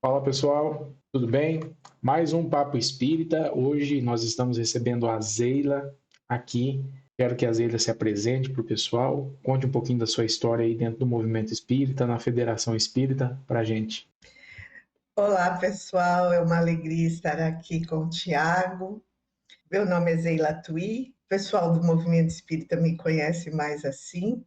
Fala pessoal, tudo bem? Mais um Papo Espírita. Hoje nós estamos recebendo a Zeila aqui. Quero que a Zeila se apresente para o pessoal, conte um pouquinho da sua história aí dentro do movimento espírita, na Federação Espírita, para a gente. Olá, pessoal. É uma alegria estar aqui com o Tiago. Meu nome é Zeila Tui. O pessoal do Movimento Espírita me conhece mais assim.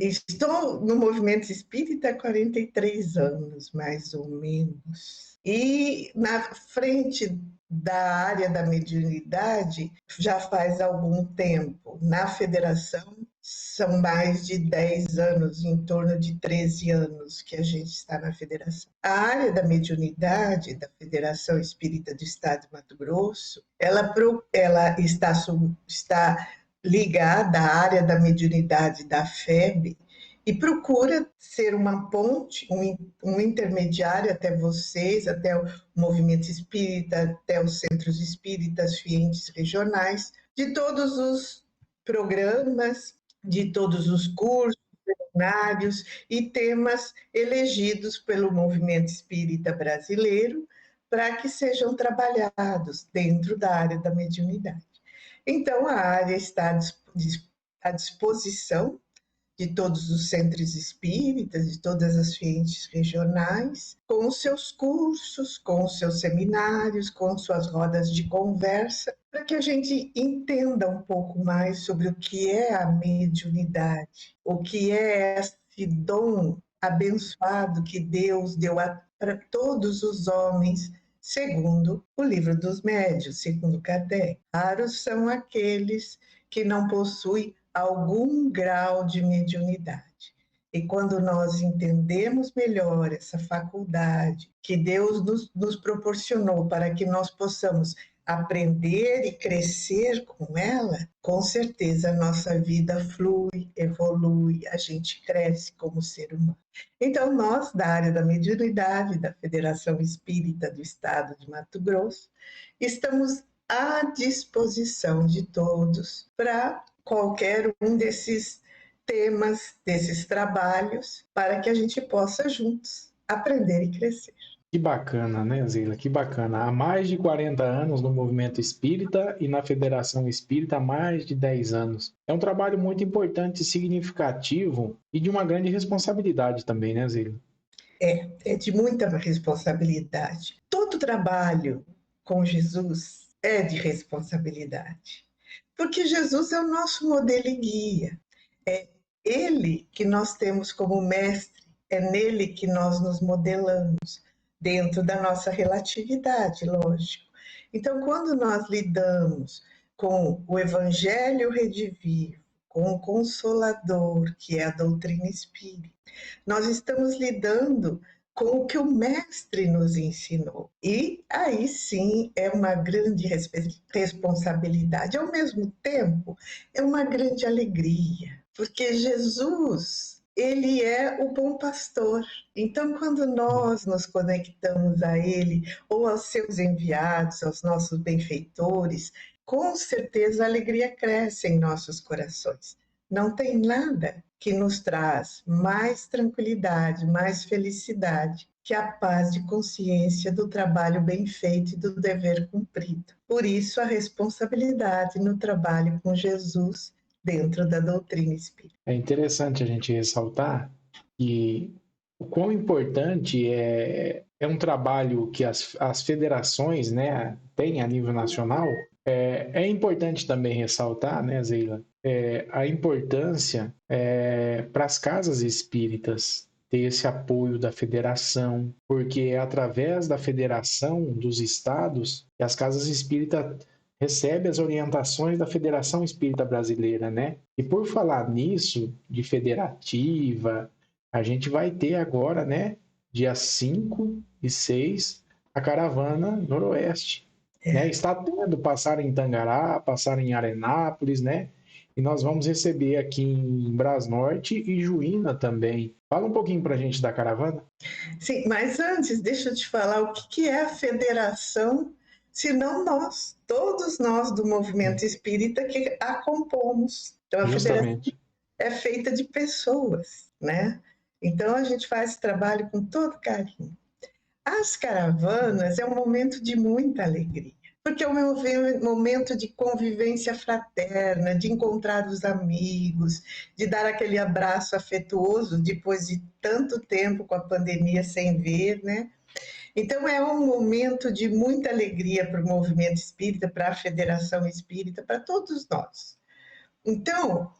Estou no Movimento Espírita há 43 anos, mais ou menos. E na frente da área da mediunidade já faz algum tempo. Na federação são mais de 10 anos, em torno de 13 anos que a gente está na federação. A área da mediunidade da Federação Espírita do Estado de Mato Grosso, ela está ligada à área da mediunidade da FEB e procura ser uma ponte, um intermediário até vocês, até o movimento espírita, até os centros espíritas, fientes regionais, de todos os programas, de todos os cursos, seminários e temas elegidos pelo movimento espírita brasileiro para que sejam trabalhados dentro da área da mediunidade. Então, a área está à disposição de todos os centros espíritas, de todas as frentes regionais, com os seus cursos, com os seus seminários, com suas rodas de conversa, para que a gente entenda um pouco mais sobre o que é a mediunidade, o que é esse dom abençoado que Deus deu para todos os homens, segundo o livro dos médiuns, segundo Kardec. Raros são aqueles que não possuem algum grau de mediunidade. E quando nós entendemos melhor essa faculdade que Deus nos proporcionou para que nós possamos aprender e crescer com ela, com certeza a nossa vida flui, evolui, a gente cresce como ser humano. Então, nós, da área da mediunidade, da Federação Espírita do Estado de Mato Grosso, estamos à disposição de todos para qualquer um desses temas, desses trabalhos, para que a gente possa juntos aprender e crescer. Que bacana, né, Zeila? Que bacana. Há mais de 40 anos no movimento espírita e na Federação Espírita há mais de 10 anos. É um trabalho muito importante, significativo e de uma grande responsabilidade também, né, Zeila? É de muita responsabilidade. Todo trabalho com Jesus é de responsabilidade, porque Jesus é o nosso modelo e guia. É ele que nós temos como mestre, é nele que nós nos modelamos, dentro da nossa relatividade, lógico. Então, quando nós lidamos com o Evangelho redivivo, com o Consolador, que é a doutrina espírita, nós estamos lidando com o que o mestre nos ensinou. E aí sim é uma grande responsabilidade. Ao mesmo tempo, é uma grande alegria, porque Jesus, ele é o bom pastor. Então, quando nós nos conectamos a ele, ou aos seus enviados, aos nossos benfeitores, com certeza a alegria cresce em nossos corações. Não tem nada que nos traz mais tranquilidade, mais felicidade que a paz de consciência do trabalho bem feito e do dever cumprido. Por isso, a responsabilidade no trabalho com Jesus dentro da doutrina espírita. É interessante a gente ressaltar que o quão importante é um trabalho que as federações, né, têm a nível nacional. É importante também ressaltar, né, Zeila, a importância para as casas espíritas ter esse apoio da federação, porque é através da federação dos estados que as casas espíritas recebem as orientações da Federação Espírita Brasileira, né? E por falar nisso, de federativa, a gente vai ter agora, né, dia 5 e 6, a Caravana Noroeste. Né? Está tendo, passar em Tangará, passar em Arenápolis, né? E nós vamos receber aqui em Brasnorte e Juína também. Fala um pouquinho para a gente da caravana. Sim, mas antes, deixa eu te falar o que é a federação, se não nós, todos nós do movimento espírita que a compomos. Então, a federação Justamente. é feita de pessoas, né? Então, a gente faz esse trabalho com todo carinho. As caravanas é um momento de muita alegria, porque é um momento de convivência fraterna, de encontrar os amigos, de dar aquele abraço afetuoso depois de tanto tempo com a pandemia sem ver, né? Então é um momento de muita alegria para o movimento espírita, para a Federação Espírita, para todos nós. Então,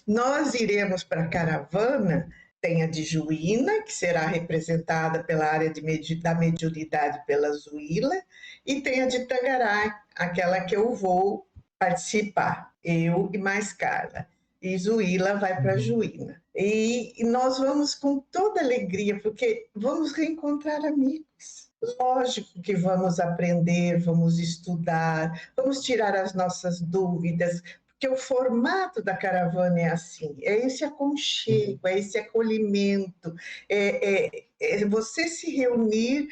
nós iremos para a caravana, tem a de Juína, que será representada pela área da mediunidade pela Zuíla, e tem a de Tangará, aquela que eu vou participar, eu e mais Carla. E Zuíla vai para Juína. E nós vamos com toda alegria, porque vamos reencontrar amigos. Lógico que vamos aprender, vamos estudar, vamos tirar as nossas dúvidas, porque o formato da caravana é assim, é esse aconchego, é esse acolhimento, é você se reunir,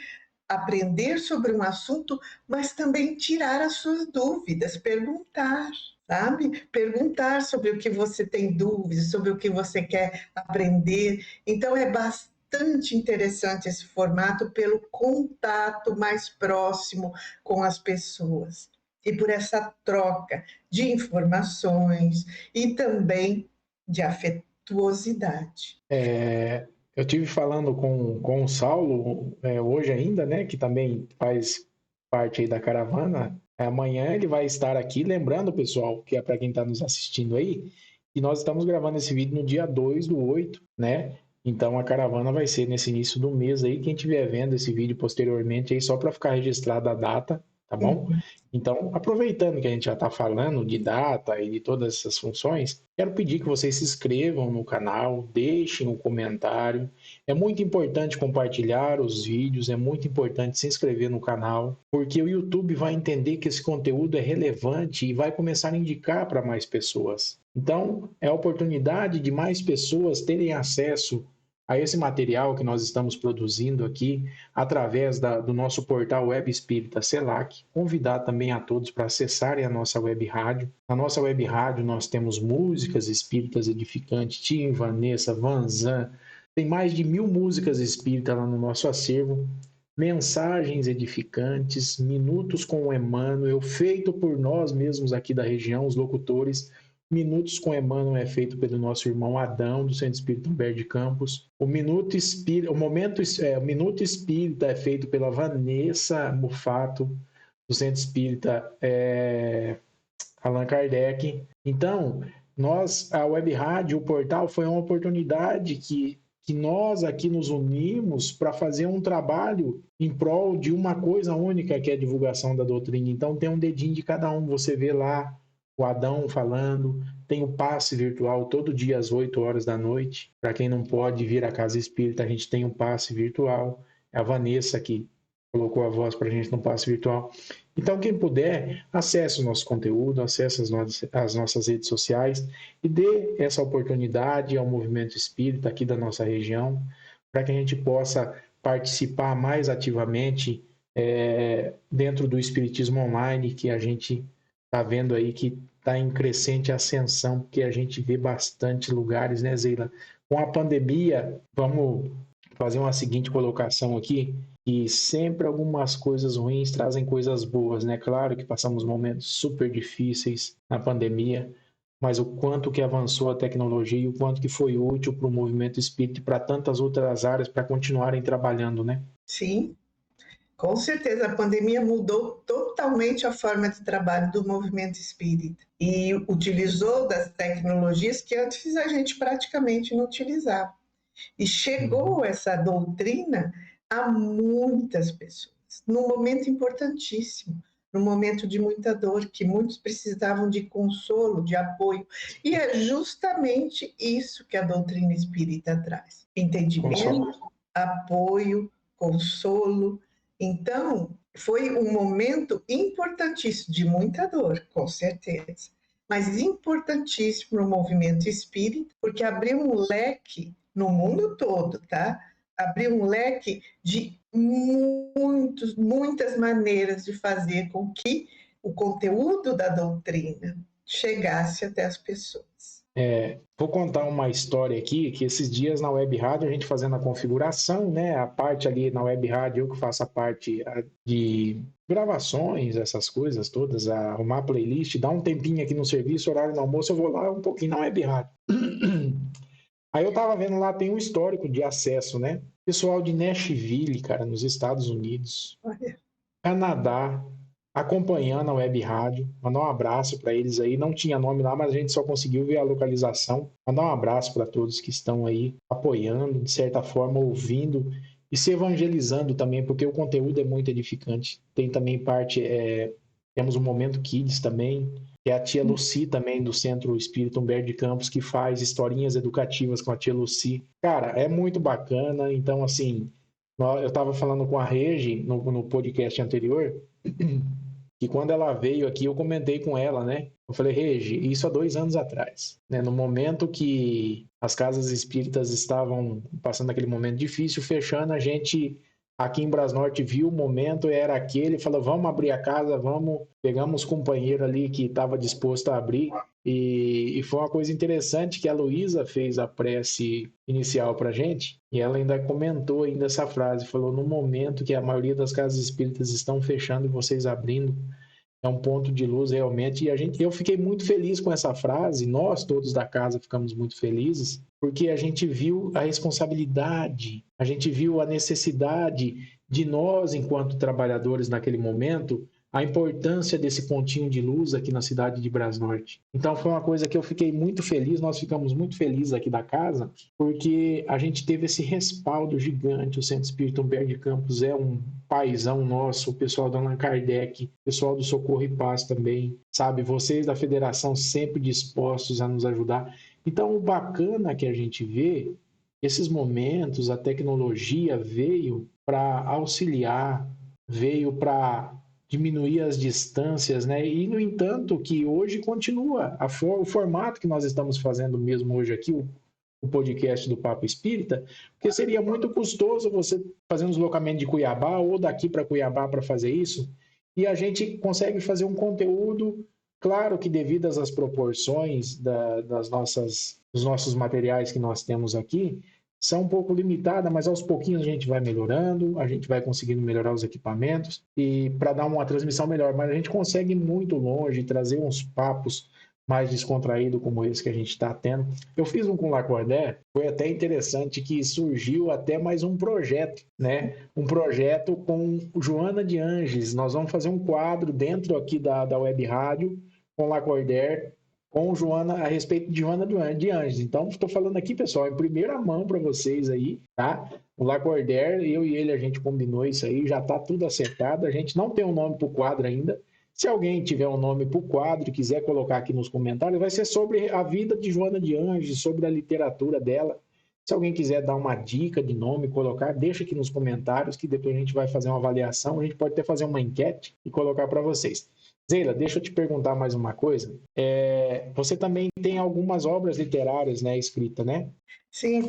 aprender sobre um assunto, mas também tirar as suas dúvidas, perguntar, sabe? Perguntar sobre o que você tem dúvidas, sobre o que você quer aprender. Então é bastante interessante esse formato pelo contato mais próximo com as pessoas e por essa troca de informações e também de afetuosidade. Eu tive falando com o Saulo hoje ainda, né, que também faz parte aí da caravana. Amanhã ele vai estar aqui, lembrando, pessoal, que é para quem está nos assistindo aí, que nós estamos gravando esse vídeo no dia 2/8, né? Então a caravana vai ser nesse início do mês aí. Quem estiver vendo esse vídeo posteriormente aí, só para ficar registrada a data, tá bom? Então, aproveitando que a gente já está falando de data e de todas essas funções, quero pedir que vocês se inscrevam no canal, deixem um comentário. É muito importante compartilhar os vídeos, é muito importante se inscrever no canal, porque o YouTube vai entender que esse conteúdo é relevante e vai começar a indicar para mais pessoas. Então, é a oportunidade de mais pessoas terem acesso a esse material que nós estamos produzindo aqui através do nosso portal Web Espírita CELAC. Convidar também a todos para acessarem a nossa web rádio. Na nossa web rádio nós temos músicas espíritas edificantes, Tim, Vanessa, Vanzan, tem mais de 1000 músicas espíritas lá no nosso acervo, mensagens edificantes, minutos com o Emmanuel, feito por nós mesmos aqui da região, os locutores. Minutos com Emmanuel é feito pelo nosso irmão Adão, do Centro Espírita Humberto de Campos. O Minuto Espírita é feito pela Vanessa Mufato, do Centro Espírita Allan Kardec. Então, a Web Rádio, o portal, foi uma oportunidade que nós aqui nos unimos para fazer um trabalho em prol de uma coisa única, que é a divulgação da doutrina. Então, tem um dedinho de cada um. Você vê lá o Adão falando, tem o passe virtual todo dia às 8 horas da noite. Para quem não pode vir à Casa Espírita, a gente tem um passe virtual. É a Vanessa que colocou a voz para a gente no passe virtual. Então, quem puder, acesse o nosso conteúdo, acesse as nossas redes sociais e dê essa oportunidade ao movimento espírita aqui da nossa região, para que a gente possa participar mais ativamente dentro do Espiritismo Online, que a gente está vendo aí que está em crescente ascensão, porque a gente vê bastante lugares, né, Zeila? Com a pandemia, vamos fazer uma seguinte colocação aqui, que sempre algumas coisas ruins trazem coisas boas, né? Claro que passamos momentos super difíceis na pandemia, mas o quanto que avançou a tecnologia e o quanto que foi útil para o movimento espírita e para tantas outras áreas para continuarem trabalhando, né? Sim, com certeza, a pandemia mudou totalmente a forma de trabalho do movimento espírita e utilizou das tecnologias que antes a gente praticamente não utilizava. E chegou essa doutrina a muitas pessoas, num momento importantíssimo, num momento de muita dor, que muitos precisavam de consolo, de apoio. E é justamente isso que a doutrina espírita traz: entendimento, apoio, consolo. Então, foi um momento importantíssimo, de muita dor, com certeza, mas importantíssimo no movimento espírita, porque abriu um leque no mundo todo, tá? Abriu um leque de muitas maneiras de fazer com que o conteúdo da doutrina chegasse até as pessoas. Vou contar uma história aqui, que esses dias na Web Rádio, a gente fazendo a configuração, né? A parte ali na Web Rádio, eu que faço a parte de gravações, essas coisas todas, arrumar a playlist, dá um tempinho aqui no serviço, horário do almoço, eu vou lá um pouquinho na Web Rádio. Aí eu tava vendo lá, tem um histórico de acesso, né? Pessoal de Nashville, cara, nos Estados Unidos, Canadá, acompanhando a Web Rádio. Mandar um abraço para eles aí. Não tinha nome lá, mas a gente só conseguiu ver a localização. Mandar um abraço para todos que estão aí apoiando, de certa forma, ouvindo e se evangelizando também, porque o conteúdo é muito edificante. Tem também parte, temos o Momento Kids também, que é a tia Lucy também, do Centro Espírita Humberto de Campos, que faz historinhas educativas com a tia Lucy. Cara, é muito bacana. Então, assim, eu estava falando com a Regi no podcast anterior, que quando ela veio aqui, eu comentei com ela, né? Eu falei, Regi, isso há 2 anos atrás, né? No momento que as casas espíritas estavam passando aquele momento difícil, fechando, a gente aqui em Brasnorte viu o momento, era aquele, falou, vamos abrir a casa, vamos, pegamos companheiro ali que estava disposto a abrir, e foi uma coisa interessante que a Luísa fez a prece inicial para a gente, e ela ainda comentou ainda essa frase, falou, no momento que a maioria das casas espíritas estão fechando e vocês abrindo, é um ponto de luz realmente, e eu fiquei muito feliz com essa frase, nós todos da casa ficamos muito felizes, porque a gente viu a responsabilidade, a gente viu a necessidade de nós, enquanto trabalhadores naquele momento, a importância desse pontinho de luz aqui na cidade de Brasnorte. Então foi uma coisa que eu fiquei muito feliz, nós ficamos muito felizes aqui da casa, porque a gente teve esse respaldo gigante. O Centro Espírita Humberto de Campos é um paizão nosso, o pessoal da Allan Kardec, o pessoal do Socorro e Paz também, sabe? Vocês da federação sempre dispostos a nos ajudar. Então, o bacana que a gente vê, esses momentos, a tecnologia veio para auxiliar, veio para diminuir as distâncias, né? E, no entanto, que hoje continua o formato que nós estamos fazendo mesmo hoje aqui, o podcast do Papo Espírita, porque seria muito custoso você fazer um deslocamento de Cuiabá ou daqui para Cuiabá para fazer isso, e a gente consegue fazer um conteúdo, claro que devido às proporções dos nossos materiais que nós temos aqui, são um pouco limitadas, mas aos pouquinhos a gente vai melhorando, a gente vai conseguindo melhorar os equipamentos e para dar uma transmissão melhor, mas a gente consegue ir muito longe, trazer uns papos mais descontraído como esse que a gente está tendo. Eu fiz um com o Lacordaire, foi até interessante que surgiu até mais um projeto, né? Um projeto com Joana de Anges. Nós vamos fazer um quadro dentro aqui da Web Rádio com o Lacordaire, com Joana, a respeito de Joana de Anges. Então, estou falando aqui, pessoal, em primeira mão para vocês aí, tá? O Lacordaire, eu e ele, a gente combinou isso aí, já está tudo acertado. A gente não tem um nome para o quadro ainda. Se alguém tiver um nome para o quadro e quiser colocar aqui nos comentários, vai ser sobre a vida de Joana de Anges, sobre a literatura dela. Se alguém quiser dar uma dica de nome, colocar, deixa aqui nos comentários, que depois a gente vai fazer uma avaliação. A gente pode até fazer uma enquete e colocar para vocês. Zeila, deixa eu te perguntar mais uma coisa. Você também tem algumas obras literárias, né, escritas, né? Sim,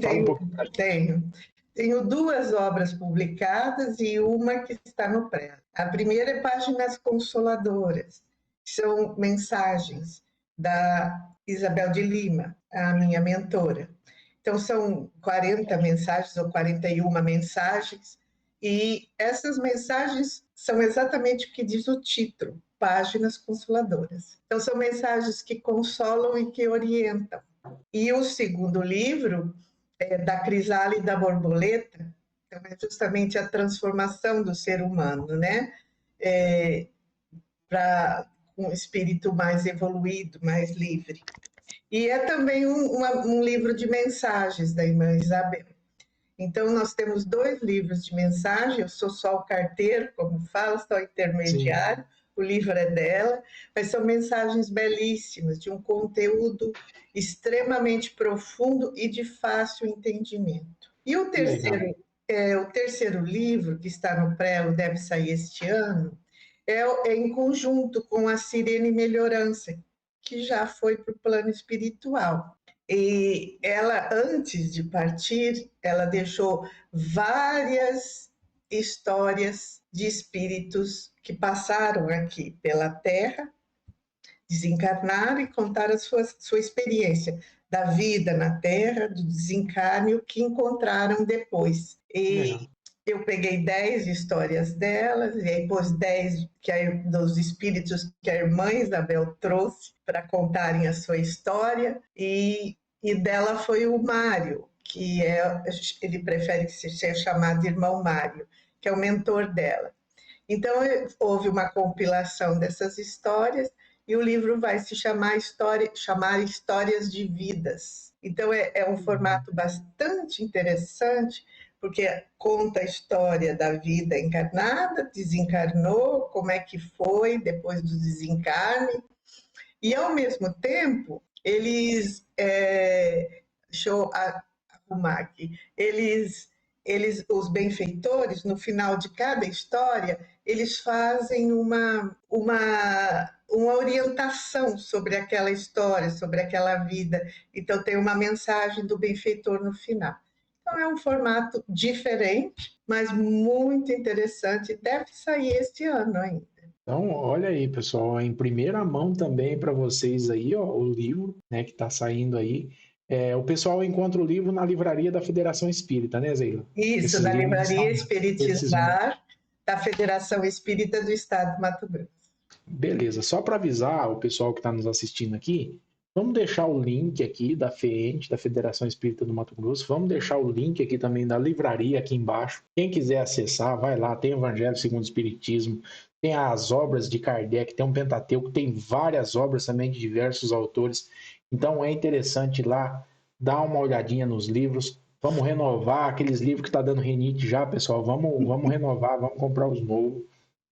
tenho 2 obras publicadas e uma que está no pré. A primeira é Páginas Consoladoras, são mensagens da Isabel de Lima, a minha mentora. Então, são 40 mensagens ou 41 mensagens, e essas mensagens são exatamente o que diz o título, Páginas Consoladoras. Então, são mensagens que consolam e que orientam. E o segundo livro da crisálida e da borboleta, então é justamente a transformação do ser humano, né? Para um espírito mais evoluído, mais livre. E é também um livro de mensagens da irmã Isabel. Então, nós temos 2 livros de mensagem, eu sou só o carteiro, como fala, só o intermediário, sim. O livro é dela, mas são mensagens belíssimas, de um conteúdo extremamente profundo e de fácil entendimento. E o terceiro livro, que está no prelo, deve sair este ano, é em conjunto com a Sirene Melhorança, que já foi para o plano espiritual. E ela, antes de partir, ela deixou várias histórias de espíritos que passaram aqui pela Terra, desencarnar e contar a sua experiência da vida na Terra, do desencarne, o que encontraram depois. E Legal. eu peguei 10 histórias delas, e aí pus 10 dos espíritos que a irmã Isabel trouxe para contarem a sua história, e dela foi o Mário, que ele prefere ser chamado de irmão Mário, que é o mentor dela. Então, houve uma compilação dessas histórias e o livro vai se chamar Histórias de Vidas. Então, é um formato bastante interessante, porque conta a história da vida encarnada, desencarnou, como é que foi depois do desencarne, e, ao mesmo tempo, deixa eu arrumar aqui, os benfeitores, no final de cada história, eles fazem uma orientação sobre aquela história, sobre aquela vida. Então, tem uma mensagem do benfeitor no final. Então, é um formato diferente, mas muito interessante. Deve sair este ano ainda. Então, olha aí, pessoal, em primeira mão também para vocês aí, ó, o livro, né, que está saindo aí. O pessoal encontra o livro na livraria da Federação Espírita, né, Zeila? Isso, Esses da livros Livraria esses... Espiritizar, da Federação Espírita do Estado de Mato Grosso. Beleza, só para avisar o pessoal que está nos assistindo aqui, vamos deixar o link aqui da FEENT, da Federação Espírita do Mato Grosso, vamos deixar o link aqui também da livraria aqui embaixo. Quem quiser acessar, vai lá, tem Evangelho segundo o Espiritismo, tem as obras de Kardec, tem um Pentateuco, tem várias obras também de diversos autores. Então é interessante ir lá, dar uma olhadinha nos livros. Vamos renovar aqueles livros que está dando rinite já, pessoal. Vamos renovar, vamos comprar os novos,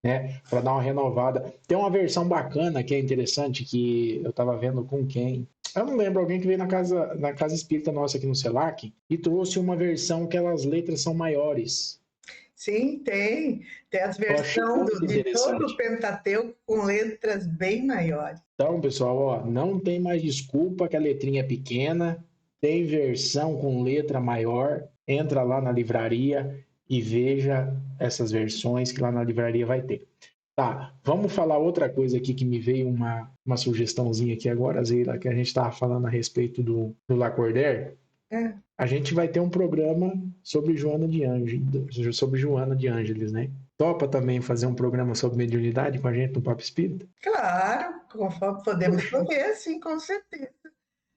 né? Para dar uma renovada. Tem uma versão bacana que é interessante, que eu estava vendo com quem. Eu não lembro, alguém que veio na casa espírita nossa aqui no CELAC e trouxe uma versão que as letras são maiores. Sim, tem. Tem as Eu achei versões muito de todo interessante. o Pentateuco com letras bem maiores. Então, pessoal, ó, não tem mais desculpa que a letrinha é pequena, tem versão com letra maior. Entra lá na livraria e veja essas versões que lá na livraria vai ter. Tá, vamos falar outra coisa aqui que me veio uma sugestãozinha aqui agora, Zeila, que a gente estava falando a respeito do Lacordaire. É. A gente vai ter um programa sobre Joana de Ângeles, né? Topa também fazer um programa sobre mediunidade com a gente no Papo Espírita? Claro, conforme podemos fazer, sim, com certeza.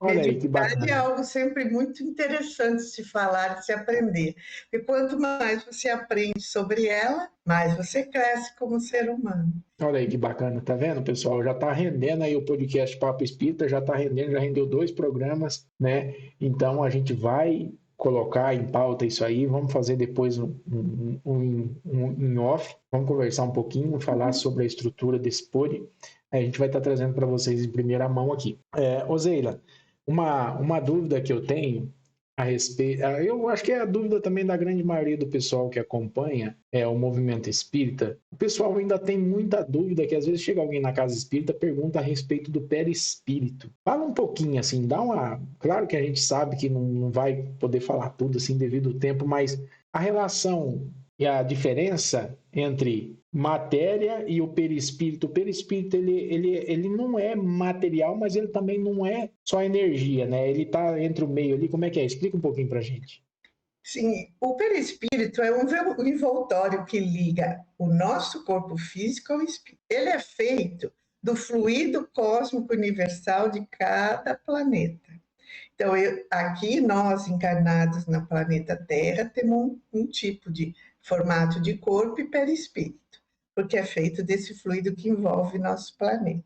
Olha aí que Mediunidade é bacana. algo sempre muito interessante de se falar, de se aprender. E quanto mais você aprende sobre ela, mais você cresce como ser humano. Olha aí que bacana, tá vendo, pessoal? Já tá rendendo aí o podcast Papo Espírita, já tá rendendo, já rendeu 2 programas, né? Então a gente vai colocar em pauta isso aí, vamos fazer depois um off, vamos conversar um pouquinho, falar sobre a estrutura desse pod. A gente vai estar trazendo para vocês em primeira mão aqui. Ô Zeila, uma dúvida que eu tenho a respeito, eu acho que é a dúvida também da grande maioria do pessoal que acompanha o movimento espírita. O pessoal ainda tem muita dúvida, que às vezes chega alguém na casa espírita e pergunta a respeito do perispírito. Fala um pouquinho, assim, dá uma... Claro que a gente sabe que não vai poder falar tudo, assim, devido ao tempo, mas a relação e a diferença entre matéria e o perispírito. O perispírito, ele não é material, mas ele também não é só energia, né? Ele está entre o meio ali. Como é que é? Explica um pouquinho pra gente. Sim, o perispírito é um envoltório que liga o nosso corpo físico ao espírito. Ele é feito do fluido cósmico universal de cada planeta. Então, aqui nós, encarnados no planeta Terra, temos um tipo de formato de corpo e perispírito, porque é feito desse fluido que envolve nosso planeta.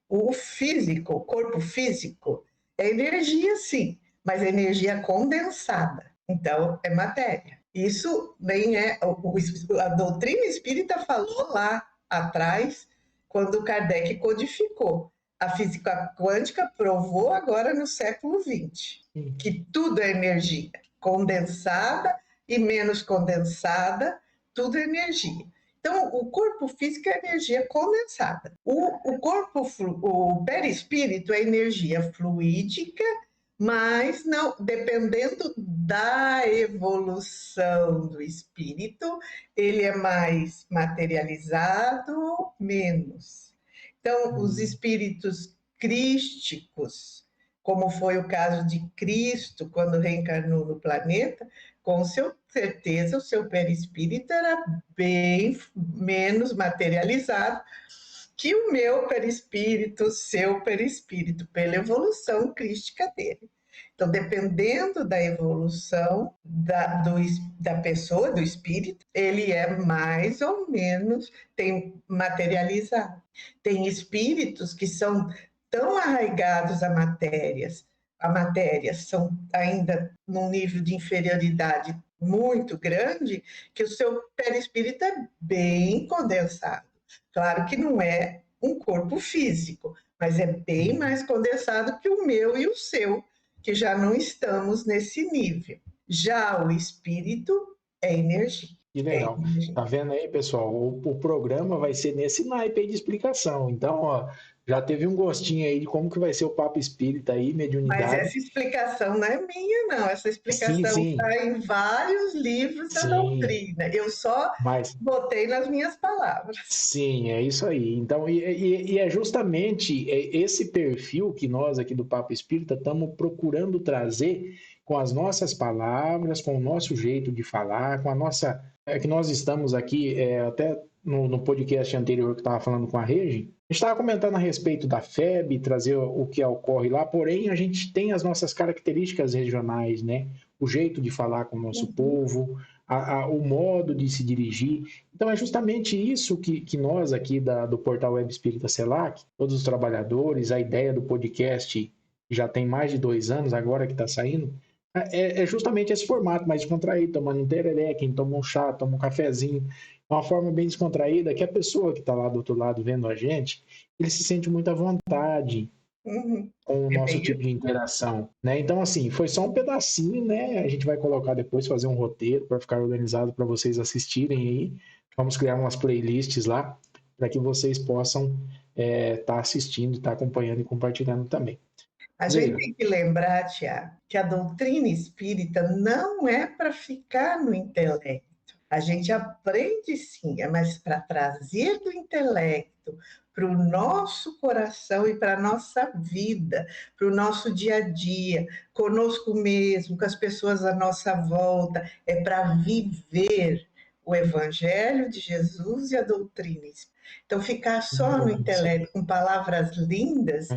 O físico, o corpo físico, é energia, sim, mas é energia condensada. Então, é matéria. Isso bem a doutrina espírita falou lá atrás, quando Kardec codificou. A física quântica provou agora no século XX que tudo é energia, condensada e menos condensada, tudo é energia. Então, o corpo físico é energia condensada. O perispírito é energia fluídica, mas não, dependendo da evolução do espírito, ele é mais materializado, menos. Então, os espíritos crísticos, como foi o caso de Cristo quando reencarnou no planeta, com certeza o seu perispírito era bem menos materializado que o meu perispírito, o seu perispírito, pela evolução crística dele. Então, dependendo da evolução da pessoa, do espírito, ele é mais ou menos tem materializado. Tem espíritos que são tão arraigados a matéria, são ainda num nível de inferioridade muito grande, que o seu perispírito é bem condensado. Claro que não é um corpo físico, mas é bem mais condensado que o meu e o seu, que já não estamos nesse nível. Já o espírito é energia. Que legal. Tá vendo aí, pessoal? O programa vai ser nesse naipe aí de explicação. Então, ó, já teve um gostinho aí de como que vai ser o Papo Espírita aí, mediunidade. Mas essa explicação não é minha, não. Essa explicação está em vários livros da doutrina. Eu só botei nas minhas palavras. Sim, é isso aí. Então, e é justamente esse perfil que nós aqui do Papo Espírita estamos procurando trazer com as nossas palavras, com o nosso jeito de falar, com a nossa... É que nós estamos aqui, até no podcast anterior que estava falando com a Regi, a gente estava comentando a respeito da FEB, trazer o que ocorre lá, porém a gente tem as nossas características regionais, né? O jeito de falar com o nosso povo, o modo de se dirigir. Então é justamente isso que nós aqui do Portal Web Espírita Selac, todos os trabalhadores, a ideia do podcast já tem mais de 2 anos agora que está saindo, é justamente esse formato mais descontraído, tomando um tereré, quem toma um chá, toma um cafezinho, uma forma bem descontraída, que a pessoa que está lá do outro lado vendo a gente, ele se sente muito à vontade com o nosso tipo de interação, né? Então, assim, foi só um pedacinho, né? A gente vai colocar depois, fazer um roteiro para ficar organizado para vocês assistirem aí. Vamos criar umas playlists lá para que vocês possam estar assistindo, estar acompanhando e compartilhando também. A gente tem que lembrar, Tiago, que a doutrina espírita não é para ficar no intelecto. A gente aprende sim, mas para trazer do intelecto para o nosso coração e para a nossa vida, para o nosso dia a dia, conosco mesmo, com as pessoas à nossa volta, é para viver o Evangelho de Jesus e a doutrina espírita. Então, ficar só no intelecto com palavras lindas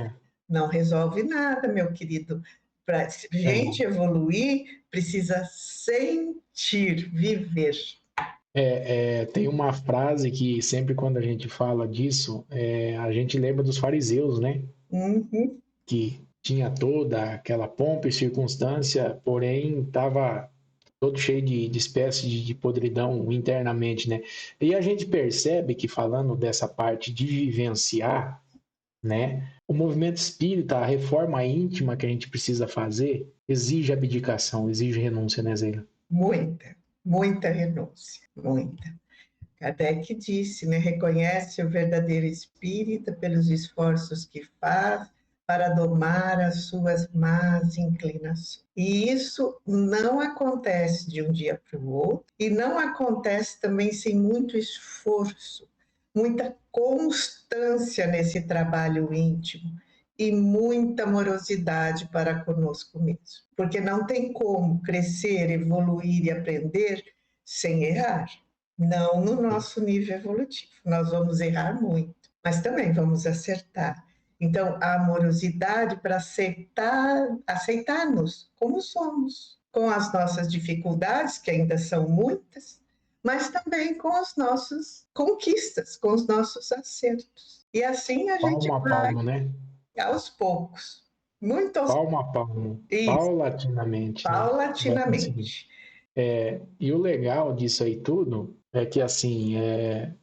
não resolve nada, meu querido. Para a gente evoluir, precisa sentir, viver. Tem uma frase que sempre quando a gente fala disso, a gente lembra dos fariseus, né? Que tinha toda aquela pompa e circunstância, porém estava todo cheio de espécie de podridão internamente, né? E a gente percebe que falando dessa parte de vivenciar, né? O movimento espírita, a reforma íntima que a gente precisa fazer, exige abdicação, exige renúncia, né, Zeila? Muita renúncia, muita. Kardec disse, né? Reconhece o verdadeiro espírita pelos esforços que faz para domar as suas más inclinações. E isso não acontece de um dia para o outro, e não acontece também sem muito esforço, muita constância nesse trabalho íntimo e muita amorosidade para conosco mesmo. Porque não tem como crescer, evoluir e aprender sem errar. Não no nosso nível evolutivo. Nós vamos errar muito, mas também vamos acertar. Então, a amorosidade para aceitar-nos como somos, com as nossas dificuldades, que ainda são muitas, mas também com as nossas conquistas, com os nossos acertos. E assim a gente vai, né? Aos poucos. Palmo a palmo, paulatinamente. Paulatinamente. Né? E o legal disso aí tudo é que, assim,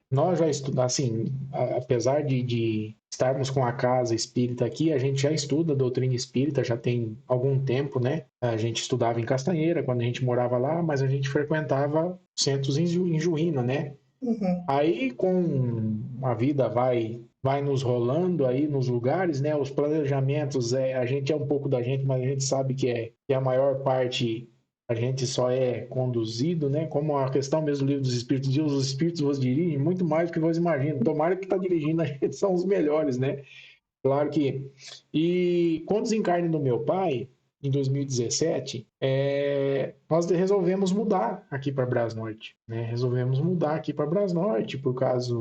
nós já estudamos, assim, apesar de estarmos com a casa espírita aqui, a gente já estuda a doutrina espírita, já tem algum tempo, né? A gente estudava em Castanheira, quando a gente morava lá, mas a gente frequentava centros em Juína, né? Aí, com a vida vai nos rolando aí nos lugares, né? Os planejamentos, a gente é um pouco da gente, mas a gente sabe que a maior parte a gente só é conduzido, né? Como a questão mesmo do livro dos Espíritos diz, os Espíritos vos dirigem muito mais do que vos imaginam. Tomara que está dirigindo a gente são os melhores, né? Claro que. E com o desencarne do meu pai, em 2017, nós resolvemos mudar aqui para Brasnorte, né? Resolvemos mudar aqui para Brasnorte por causa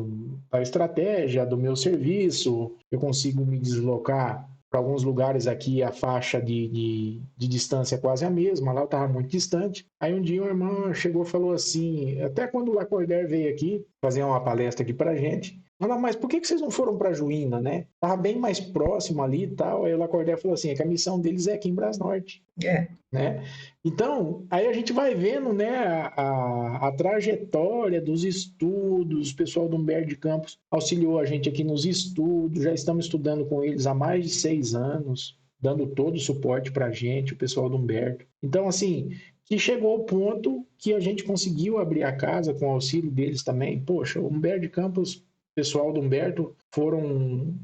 da estratégia do meu serviço. Eu consigo me deslocar para alguns lugares aqui, a faixa de distância é quase a mesma, lá eu estava muito distante. Aí um dia uma irmã chegou e falou assim, até quando o Lacordaire veio aqui fazer uma palestra aqui para gente, ela, mas por que vocês não foram para Juína, né? Tava bem mais próximo ali e tal. Aí o Lacordaire falou assim, é que a missão deles é aqui em Brasnorte. É. Né? Então, aí a gente vai vendo, né, a trajetória dos estudos, o pessoal do Humberto de Campos auxiliou a gente aqui nos estudos, já estamos estudando com eles há mais de 6 anos, dando todo o suporte para a gente, o pessoal do Humberto. Então, assim, que chegou ao ponto que a gente conseguiu abrir a casa com o auxílio deles também. Poxa, o Humberto de Campos, o pessoal do Humberto foram,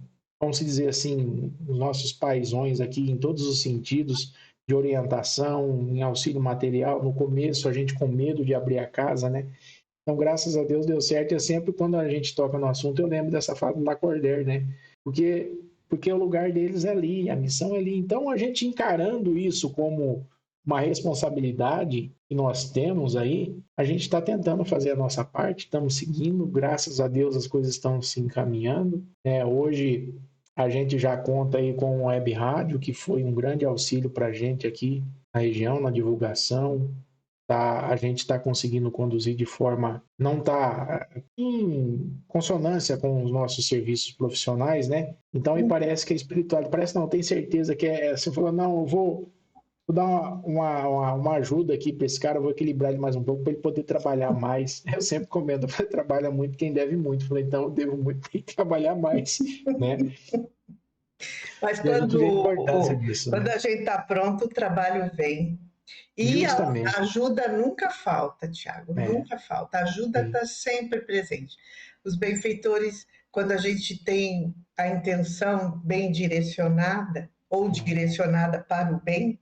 vamos dizer assim, os nossos paizões aqui em todos os sentidos, de orientação, em auxílio material. No começo, a gente com medo de abrir a casa, né? Então, graças a Deus, deu certo. E sempre quando a gente toca no assunto, eu lembro dessa fala do Lacordaire, né? Porque o lugar deles é ali, a missão é ali. Então, a gente encarando isso como uma responsabilidade que nós temos aí, a gente está tentando fazer a nossa parte, estamos seguindo, graças a Deus as coisas estão se encaminhando. Hoje a gente já conta aí com o Web Rádio, que foi um grande auxílio para a gente aqui na região, na divulgação. Tá, a gente está conseguindo conduzir de forma, não está em consonância com os nossos serviços profissionais, né? Então, me parece que a espiritualidade, parece não, tem certeza que você falou, não, eu vou dar uma ajuda aqui para esse cara, eu vou equilibrar ele mais um pouco para ele poder trabalhar mais. Eu sempre comento, trabalha muito quem deve muito. Falei, então eu devo muito, tem que trabalhar mais, né? Mas E a gente vê a importância disso, quando né? a gente está pronto, o trabalho vem. E a Justamente. ajuda nunca falta, Tiago, É, nunca falta. A ajuda sim, está sempre presente. Os benfeitores, quando a gente tem a intenção bem direcionada, ou direcionada para o bem,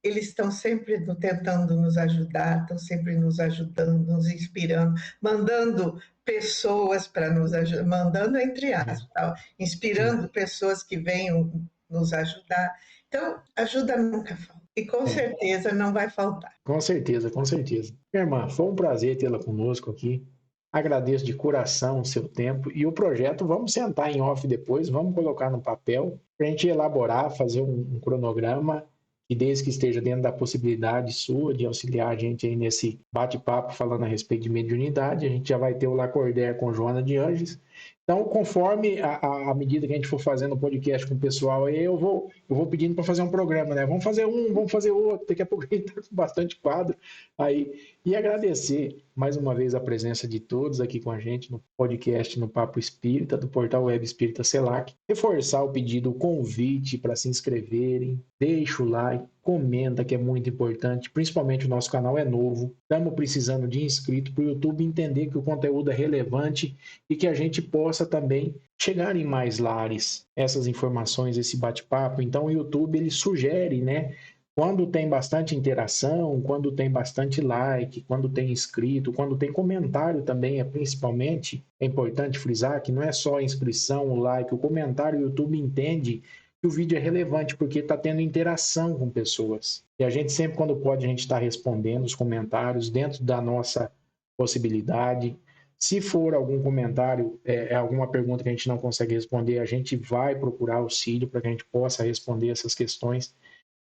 eles estão sempre tentando nos ajudar, estão sempre nos ajudando, nos inspirando, mandando pessoas para nos ajudar, mandando entre aspas, tá? sim. Inspirando pessoas que venham nos ajudar. Então, ajuda nunca falta. E com É. certeza não vai faltar. Com certeza, com certeza. Minha irmã, foi um prazer tê-la conosco aqui. Agradeço de coração o seu tempo e o projeto. Vamos sentar em off depois, vamos colocar no papel para a gente elaborar, fazer um cronograma e desde que esteja dentro da possibilidade sua de auxiliar a gente aí nesse bate-papo falando a respeito de mediunidade, a gente já vai ter o Lacordaire com Joana de Anjos. Então, conforme a medida que a gente for fazendo o podcast com o pessoal aí, eu vou pedindo para fazer um programa, né? Vamos fazer um, vamos fazer outro. Daqui a pouco a gente está com bastante quadro aí. E agradecer mais uma vez a presença de todos aqui com a gente no podcast no Papo Espírita, do portal Web Espírita Selac. Reforçar o pedido, o convite para se inscreverem, deixa o like, comenta, que é muito importante, principalmente o nosso canal é novo, estamos precisando de inscrito para o YouTube entender que o conteúdo é relevante e que a gente possa também chegar em mais lares essas informações, esse bate-papo. Então o YouTube ele sugere, né? Quando tem bastante interação, quando tem bastante like, quando tem inscrito, quando tem comentário também, principalmente, é importante frisar que não é só a inscrição, o like, o comentário, o YouTube entende que o vídeo é relevante porque está tendo interação com pessoas. E a gente sempre, quando pode, a gente está respondendo os comentários dentro da nossa possibilidade. Se for algum comentário, alguma pergunta que a gente não consegue responder, a gente vai procurar auxílio para que a gente possa responder essas questões.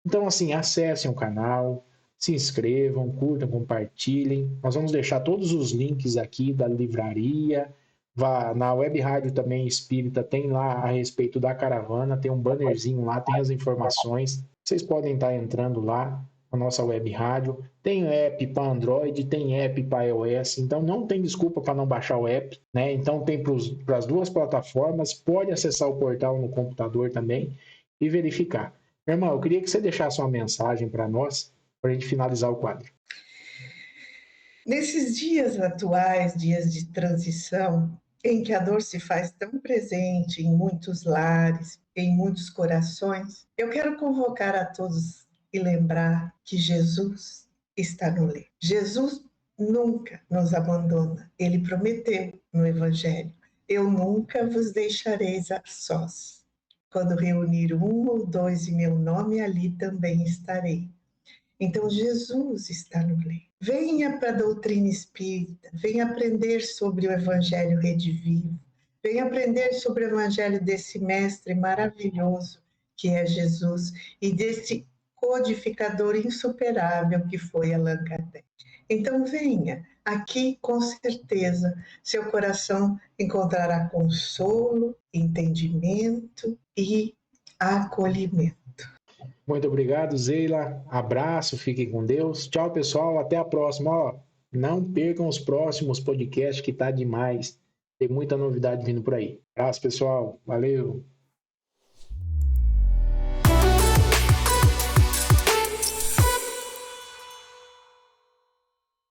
Então, assim, acessem o canal, se inscrevam, curtam, compartilhem. Nós vamos deixar todos os links aqui da livraria. Na Web Rádio também Espírita tem lá a respeito da caravana, tem um bannerzinho lá, tem as informações. Vocês podem estar entrando lá na nossa Web Rádio. Tem app para Android, tem app para iOS, então não tem desculpa para não baixar o app, né? Então tem para as duas plataformas, pode acessar o portal no computador também e verificar. Irmão, eu queria que você deixasse uma mensagem para nós, para a gente finalizar o quadro. Nesses dias atuais, dias de transição, em que a dor se faz tão presente em muitos lares, em muitos corações, eu quero convocar a todos e lembrar que Jesus está no leito. Jesus nunca nos abandona. Ele prometeu no Evangelho: eu nunca vos deixareis a sós. Quando reunir um ou dois em meu nome, ali também estarei. Então, Jesus está no leito. Venha para a doutrina espírita, venha aprender sobre o Evangelho Redivivo, venha aprender sobre o Evangelho desse mestre maravilhoso que é Jesus e desse codificador insuperável que foi Allan Kardec. Então, venha, aqui com certeza seu coração encontrará consolo, entendimento e acolhimento. Muito obrigado, Zeila. Abraço, fiquem com Deus. Tchau, pessoal. Até a próxima. Ó, não percam os próximos podcasts que tá demais. Tem muita novidade vindo por aí. Abraço, pessoal. Valeu.